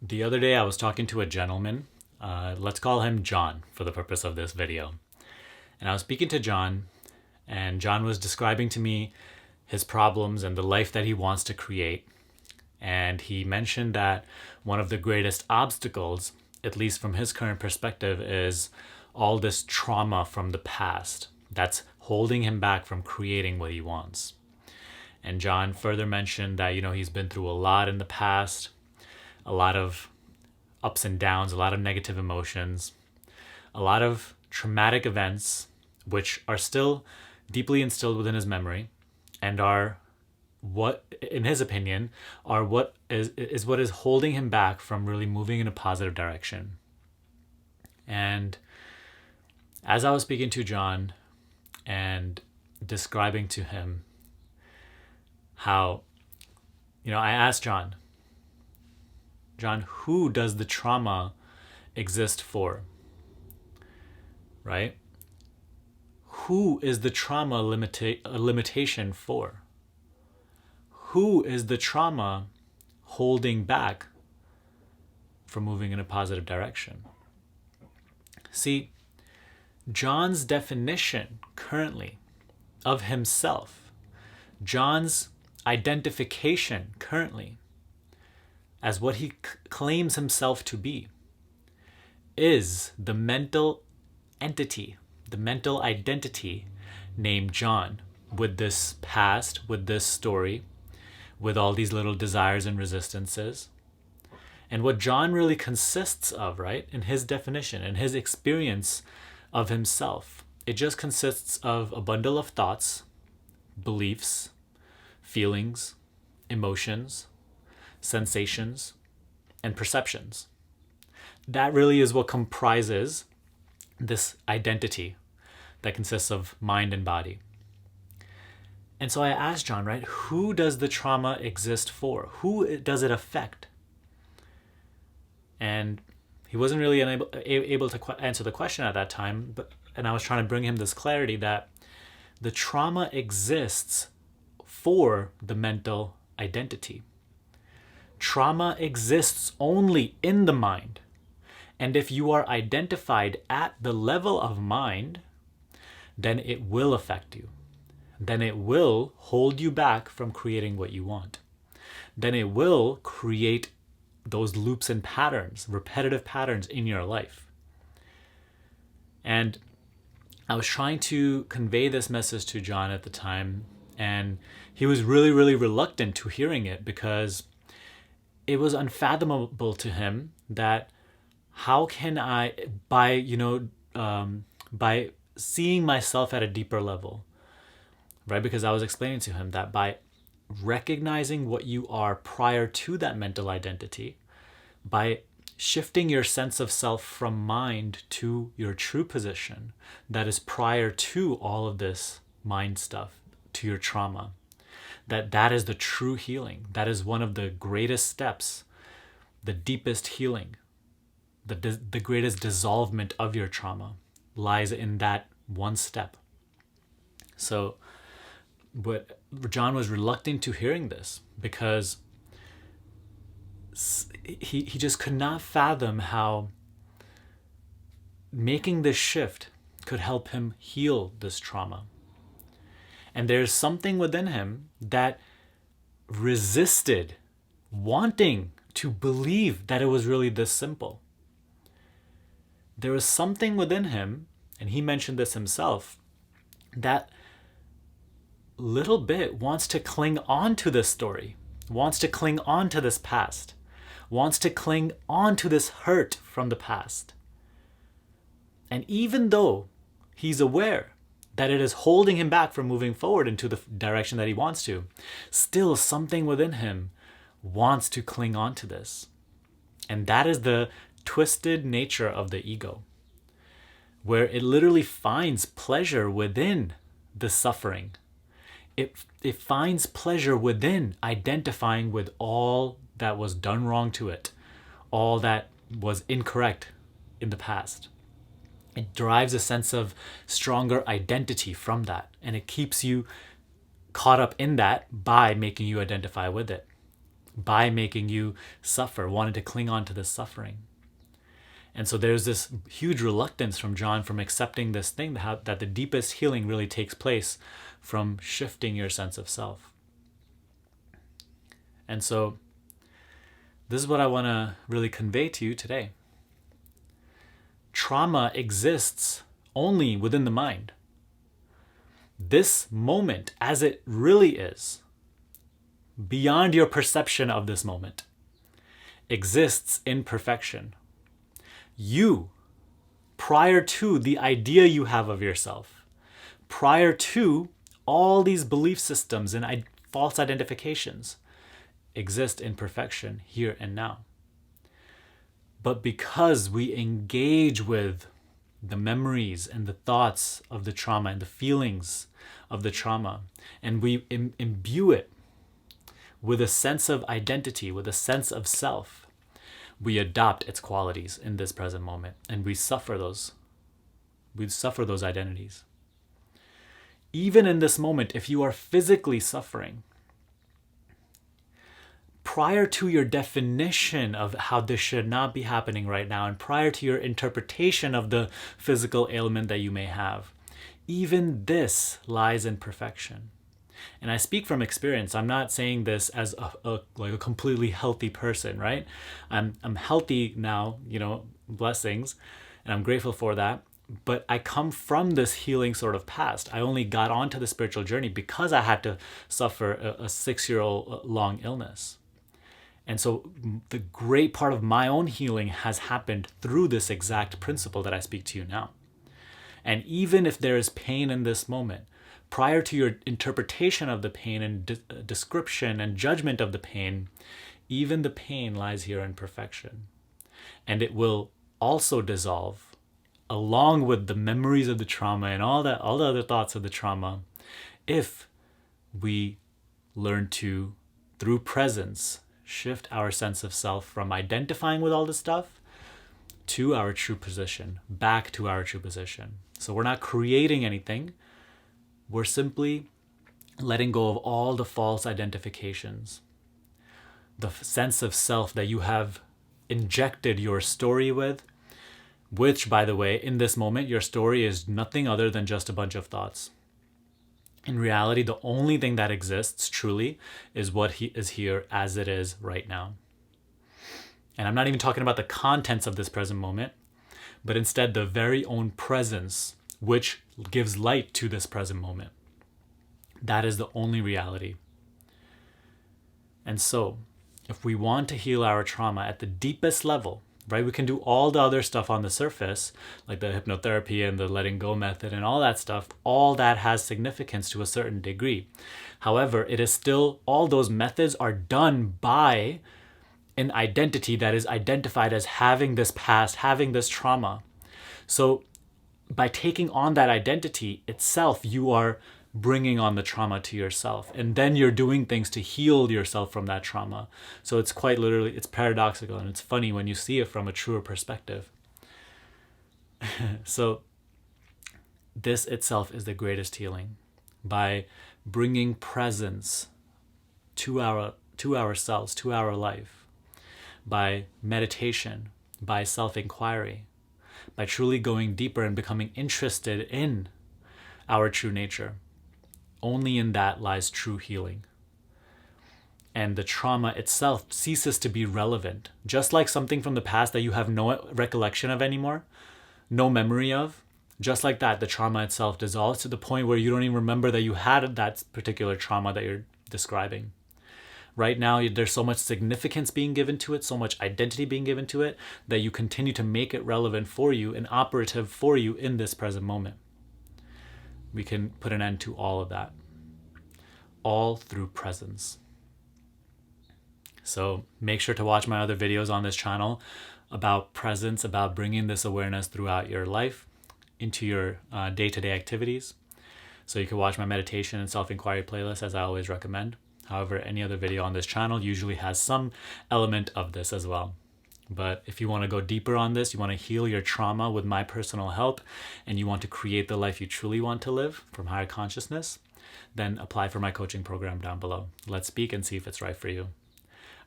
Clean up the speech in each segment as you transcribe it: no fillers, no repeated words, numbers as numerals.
The other day I was talking to a gentleman. Let's call him John for the purpose of this video. And I was speaking to John, and John was describing to me his problems and the life that he wants to create. And he mentioned that one of the greatest obstacles, at least from his current perspective, is all this trauma from the past that's holding him back from creating what he wants. And John further mentioned that, he's been through a lot in the past, a lot of ups and downs, a lot of negative emotions, a lot of traumatic events, which are still deeply instilled within his memory and are what, in his opinion, are what is holding him back from really moving in a positive direction. And as I was speaking to John and describing to him how, I asked John, who does the trauma exist for? Right? Who is the trauma limitation for? Who is the trauma holding back from moving in a positive direction? See, John's definition currently of himself, John's identification currently as what he claims himself to be, is the mental entity, the mental identity named John, with this past, with this story, with all these little desires and resistances. And what John really consists of, right, in his definition, in his experience of himself, it just consists of a bundle of thoughts, beliefs, feelings, emotions, sensations, and perceptions. That really is what comprises this identity that consists of mind and body. And so I asked John, right, who does the trauma exist for? Who does it affect? And he wasn't really able to answer the question at that time, and I was trying to bring him this clarity that the trauma exists for the mental identity. Trauma exists only in the mind. And if you are identified at the level of mind, then it will affect you. Then it will hold you back from creating what you want. Then it will create those loops and patterns, repetitive patterns in your life. And I was trying to convey this message to John at the time, and he was really, really reluctant to hearing it because it was unfathomable to him that how can I, by seeing myself at a deeper level, right? Because I was explaining to him that by recognizing what you are prior to that mental identity, by shifting your sense of self from mind to your true position that is prior to all of this mind stuff, to your trauma, that is the true healing. That is one of the greatest steps, the deepest healing, the greatest dissolvement of your trauma lies in that one step. So, but John was reluctant to hearing this because he just could not fathom how making this shift could help him heal this trauma. And there's something within him that resisted wanting to believe that it was really this simple. There was something within him, and he mentioned this himself, that little bit wants to cling on to this story, wants to cling on to this past, wants to cling on to this hurt from the past. And even though he's aware that it is holding him back from moving forward into the direction that he wants to, still something within him wants to cling on to this. And that is the twisted nature of the ego, where it literally finds pleasure within the suffering. It finds pleasure within identifying with all that was done wrong to it, all that was incorrect in the past. It derives a sense of stronger identity from that, and it keeps you caught up in that by making you identify with it. by making you suffer, wanting to cling on to this suffering. And so there's this huge reluctance from John from accepting this thing, that the deepest healing really takes place from shifting your sense of self. And so this is what I want to really convey to you today. Trauma exists only within the mind. This moment, as it really is, beyond your perception of this moment, exists in perfection. You, prior to the idea you have of yourself, prior to all these belief systems and false identifications, exist in perfection here and now. But because we engage with the memories and the thoughts of the trauma and the feelings of the trauma, and we imbue it with a sense of identity, with a sense of self, we adopt its qualities in this present moment, and we suffer those identities. Even in this moment, if you are physically suffering, prior to your definition of how this should not be happening right now, and prior to your interpretation of the physical ailment that you may have, even this lies in perfection. And I speak from experience. I'm not saying this as a completely healthy person, right? I'm healthy now, blessings, and I'm grateful for that. But I come from this healing sort of past. I only got onto the spiritual journey because I had to suffer a 6-year-old long illness. And so the great part of my own healing has happened through this exact principle that I speak to you now. And even if there is pain in this moment, prior to your interpretation of the pain and description and judgment of the pain, even the pain lies here in perfection. And it will also dissolve along with the memories of the trauma and all the other thoughts of the trauma, if we learn to, through presence, shift our sense of self from identifying with all this stuff to our true position, back to our true position. So we're not creating anything. We're simply letting go of all the false identifications, the sense of self that you have injected your story with, which, by the way, in this moment, your story is nothing other than just a bunch of thoughts. In reality, the only thing that exists truly is what is here as it is right now. And I'm not even talking about the contents of this present moment, but instead the very own presence which gives light to this present moment. That is the only reality. And so, if we want to heal our trauma at the deepest level, right, we can do all the other stuff on the surface, like the hypnotherapy and the letting go method and all that stuff. All that has significance to a certain degree. However, it is still, all those methods are done by an identity that is identified as having this past, having this trauma. So by taking on that identity itself, you are bringing on the trauma to yourself. And then you're doing things to heal yourself from that trauma. So it's quite literally, it's paradoxical, and it's funny when you see it from a truer perspective. So this itself is the greatest healing, by bringing presence to ourselves, to our life, by meditation, by self-inquiry, by truly going deeper and becoming interested in our true nature. Only in that lies true healing. And the trauma itself ceases to be relevant. Just like something from the past that you have no recollection of anymore, no memory of, just like that, the trauma itself dissolves to the point where you don't even remember that you had that particular trauma that you're describing. Right now, there's so much significance being given to it, so much identity being given to it, that you continue to make it relevant for you and operative for you in this present moment. We can put an end to all of that, all through presence. So make sure to watch my other videos on this channel about presence, about bringing this awareness throughout your life into your day-to-day activities. So you can watch my meditation and self-inquiry playlist, as I always recommend. However, any other video on this channel usually has some element of this as well. But if you want to go deeper on this, you want to heal your trauma with my personal help, and you want to create the life you truly want to live from higher consciousness, then apply for my coaching program down below. Let's speak and see if it's right for you.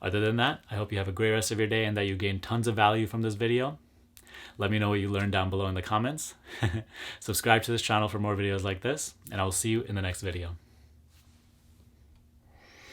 Other than that, I hope you have a great rest of your day and that you gain tons of value from this video. Let me know what you learned down below in the comments. Subscribe to this channel for more videos like this, and I will see you in the next video.